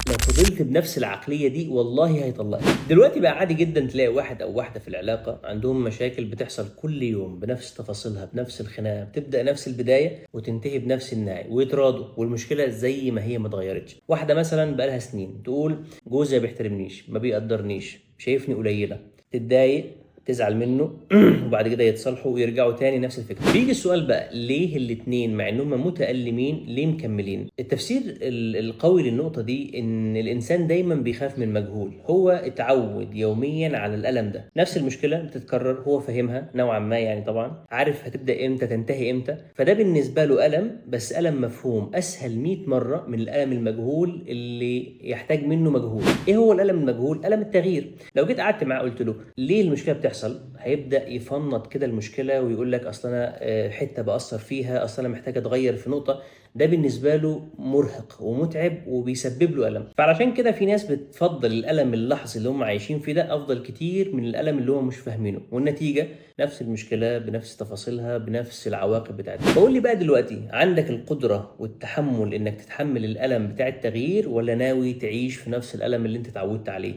لو فضلت بنفس العقليه دي والله هيطلقك. دلوقتي بقى عادي جدا تلاقي واحد او واحده في العلاقه عندهم مشاكل بتحصل كل يوم بنفس تفاصيلها، بنفس الخناقه، بتبدا نفس البدايه وتنتهي بنفس النهايه، ويتراضوا والمشكله زي ما هي ما اتغيرتش. واحده مثلا بقالها سنين تقول جوزي ما بيحترمنيش، ما بيقدرنيش، شايفني قليله، تتضايق، تزعل منه وبعد كده يتصالحوا ويرجعوا تاني نفس الفكره. بيجي السؤال بقى، ليه الاتنين مع انهم متألمين ليه مكملين؟ التفسير القوي للنقطه دي ان الانسان دايما بيخاف من المجهول. هو اتعود يوميا على الالم ده، نفس المشكله بتتكرر، هو فاهمها نوعا ما يعني، طبعا عارف هتبدا امتى تنتهي امتى، فده بالنسبه له الم، بس الم مفهوم، اسهل 100 مره من الالم المجهول اللي يحتاج منه مجهود. ايه هو الالم المجهول؟ الم التغيير. لو جيت قعدت معاه قلت له ليه المشكله بتحصل، هيبدا يفنط كده المشكله ويقول لك اصل انا حته باثر فيها، اصل انا محتاج اتغير في نقطه. ده بالنسبه له مرهق ومتعب وبيسبب له الم. فعلشان كده في ناس بتفضل الالم اللحظي اللي هم عايشين فيه ده افضل كتير من الالم اللي هم مش فاهمينه، والنتيجه نفس المشكله بنفس تفاصيلها بنفس العواقب بتاعتها. فقول لي بقى دلوقتي، عندك القدره والتحمل انك تتحمل الالم بتاع التغيير، ولا ناوي تعيش في نفس الالم اللي انت اتعودت عليه؟